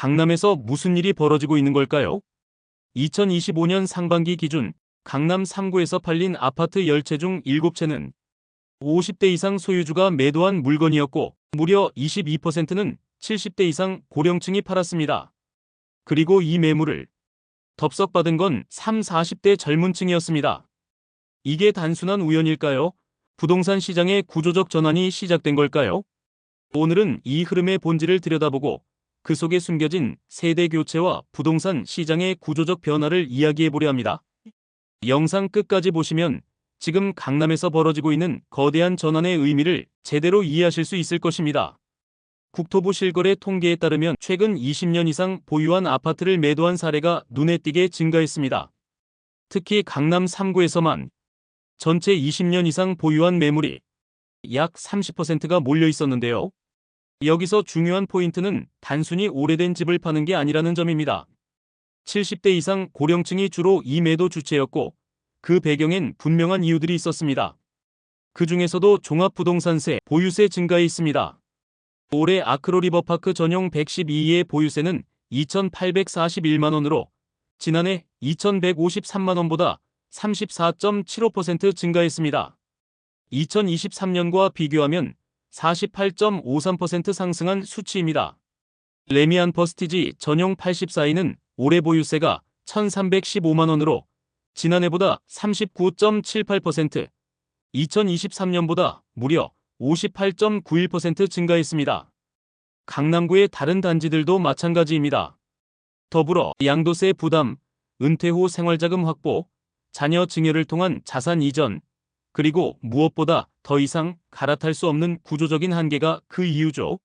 강남에서 무슨 일이 벌어지고 있는 걸까요? 2025년 상반기 기준 강남 3구에서 팔린 아파트 10채 중 7채는 50대 이상 소유주가 매도한 물건이었고 무려 22%는 70대 이상 고령층이 팔았습니다. 그리고 이 매물을 덥석받은 건 30, 40대 젊은 층이었습니다. 이게 단순한 우연일까요? 부동산 시장의 구조적 전환이 시작된 걸까요? 오늘은 이 흐름의 본질을 들여다보고 그 속에 숨겨진 세대 교체와 부동산 시장의 구조적 변화를 이야기해보려 합니다. 영상 끝까지 보시면 지금 강남에서 벌어지고 있는 거대한 전환의 의미를 제대로 이해하실 수 있을 것입니다. 국토부 실거래 통계에 따르면 최근 20년 이상 보유한 아파트를 매도한 사례가 눈에 띄게 증가했습니다. 특히 강남 3구에서만 전체 20년 이상 보유한 매물이 약 30%가 몰려 있었는데요. 여기서 중요한 포인트는 단순히 오래된 집을 파는 게 아니라는 점입니다. 70대 이상 고령층이 주로 이 매도 주체였고 그 배경엔 분명한 이유들이 있었습니다. 그 중에서도 종합부동산세, 보유세 증가에 있습니다. 올해 아크로리버파크 전용 112의 보유세는 2,841만원으로 지난해 2,153만원보다 34.75% 증가했습니다. 2023년과 비교하면 48.53% 상승한 수치입니다. 레미안 퍼스티지 전용 84이는 올해 보유세가 1,315만원으로 지난해보다 39.78%, 2023년보다 무려 58.91% 증가했습니다. 강남구의 다른 단지들도 마찬가지입니다. 더불어 양도세 부담, 은퇴 후 생활자금 확보, 자녀 증여를 통한 자산 이전, 그리고 무엇보다 더 이상 갈아탈 수 없는 구조적인 한계가 그 이유죠.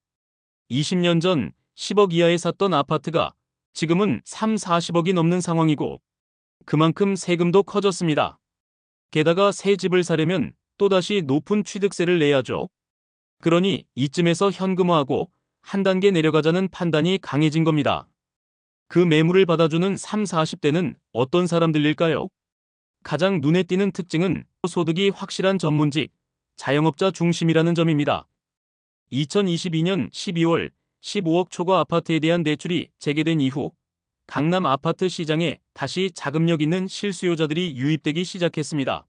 20년 전 10억 이하에 샀던 아파트가 지금은 3, 40억이 넘는 상황이고 그만큼 세금도 커졌습니다. 게다가 새 집을 사려면 또다시 높은 취득세를 내야죠. 그러니 이쯤에서 현금화하고 한 단계 내려가자는 판단이 강해진 겁니다. 그 매물을 받아주는 3, 40대는 어떤 사람들일까요? 가장 눈에 띄는 특징은 소득이 확실한 전문직, 자영업자 중심이라는 점입니다. 2022년 12월 15억 초과 아파트에 대한 대출이 재개된 이후 강남 아파트 시장에 다시 자금력 있는 실수요자들이 유입되기 시작했습니다.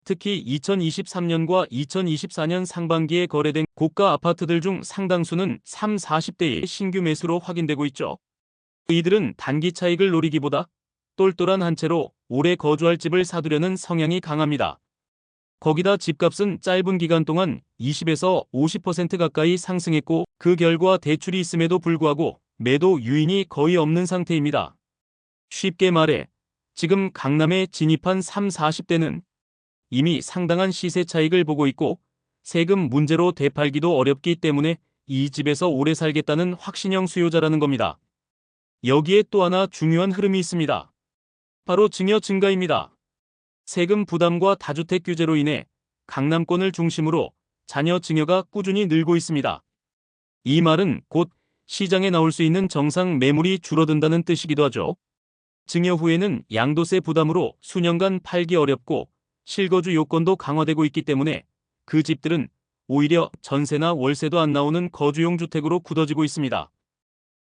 특히 2023년과 2024년 상반기에 거래된 고가 아파트들 중 상당수는 3, 40대의 신규 매수로 확인되고 있죠. 이들은 단기 차익을 노리기보다 똘똘한 한 채로 오래 거주할 집을 사두려는 성향이 강합니다. 거기다 집값은 짧은 기간 동안 20에서 50% 가까이 상승했고 그 결과 대출이 있음에도 불구하고 매도 유인이 거의 없는 상태입니다. 쉽게 말해 지금 강남에 진입한 3, 40대는 이미 상당한 시세 차익을 보고 있고 세금 문제로 되팔기도 어렵기 때문에 이 집에서 오래 살겠다는 확신형 수요자라는 겁니다. 여기에 또 하나 중요한 흐름이 있습니다. 바로 증여 증가입니다. 세금 부담과 다주택 규제로 인해 강남권을 중심으로 자녀 증여가 꾸준히 늘고 있습니다. 이 말은 곧 시장에 나올 수 있는 정상 매물이 줄어든다는 뜻이기도 하죠. 증여 후에는 양도세 부담으로 수년간 팔기 어렵고 실거주 요건도 강화되고 있기 때문에 그 집들은 오히려 전세나 월세도 안 나오는 거주용 주택으로 굳어지고 있습니다.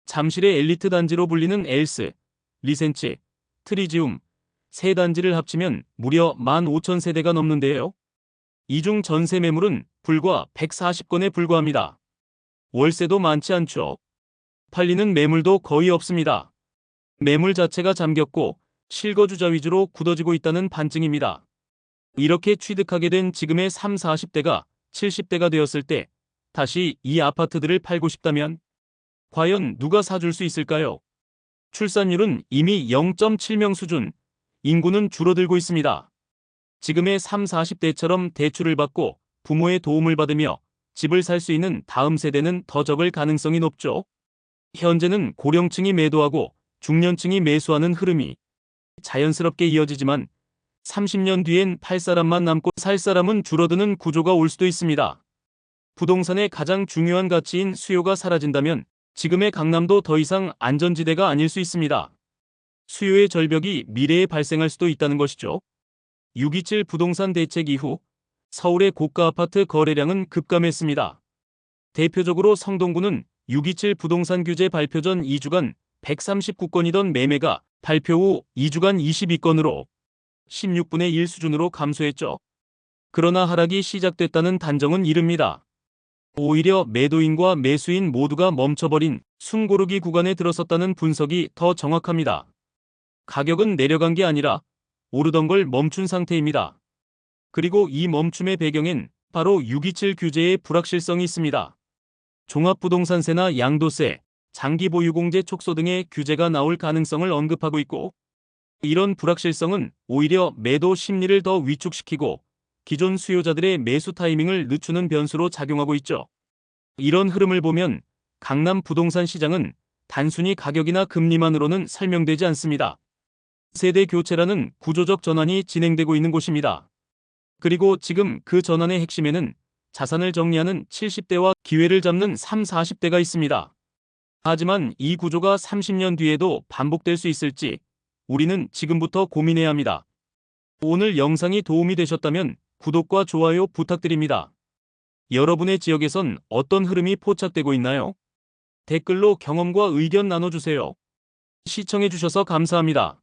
잠실의 엘리트 단지로 불리는 엘스, 리센치, 트리지움, 세 단지를 합치면 무려 15,000세대가 넘는데요. 이 중 전세 매물은 불과 140건에 불과합니다. 월세도 많지 않죠. 팔리는 매물도 거의 없습니다. 매물 자체가 잠겼고 실거주자 위주로 굳어지고 있다는 반증입니다. 이렇게 취득하게 된 지금의 3, 40대가 70대가 되었을 때 다시 이 아파트들을 팔고 싶다면 과연 누가 사줄 수 있을까요? 출산율은 이미 0.7명 수준, 인구는 줄어들고 있습니다. 지금의 3, 40대처럼 대출을 받고 부모의 도움을 받으며 집을 살 수 있는 다음 세대는 더 적을 가능성이 높죠. 현재는 고령층이 매도하고 중년층이 매수하는 흐름이 자연스럽게 이어지지만 30년 뒤엔 팔 사람만 남고 살 사람은 줄어드는 구조가 올 수도 있습니다. 부동산의 가장 중요한 가치인 수요가 사라진다면 지금의 강남도 더 이상 안전지대가 아닐 수 있습니다. 수요의 절벽이 미래에 발생할 수도 있다는 것이죠. 6.27 부동산 대책 이후 서울의 고가 아파트 거래량은 급감했습니다. 대표적으로 성동구는 627 부동산 규제 발표 전 2주간 139건이던 매매가 발표 후 2주간 22건으로 16분의 1 수준으로 감소했죠. 그러나 하락이 시작됐다는 단정은 이릅니다. 오히려 매도인과 매수인 모두가 멈춰버린 숨고르기 구간에 들어섰다는 분석이 더 정확합니다. 가격은 내려간 게 아니라 오르던 걸 멈춘 상태입니다. 그리고 이 멈춤의 배경엔 바로 627 규제의 불확실성이 있습니다. 종합부동산세나 양도세, 장기보유공제 촉소 등의 규제가 나올 가능성을 언급하고 있고, 이런 불확실성은 오히려 매도 심리를 더 위축시키고 기존 수요자들의 매수 타이밍을 늦추는 변수로 작용하고 있죠. 이런 흐름을 보면 강남 부동산 시장은 단순히 가격이나 금리만으로는 설명되지 않습니다. 세대 교체라는 구조적 전환이 진행되고 있는 곳입니다. 그리고 지금 그 전환의 핵심에는 자산을 정리하는 70대와 기회를 잡는 30, 40대가 있습니다. 하지만 이 구조가 30년 뒤에도 반복될 수 있을지 우리는 지금부터 고민해야 합니다. 오늘 영상이 도움이 되셨다면 구독과 좋아요 부탁드립니다. 여러분의 지역에선 어떤 흐름이 포착되고 있나요? 댓글로 경험과 의견 나눠주세요. 시청해주셔서 감사합니다.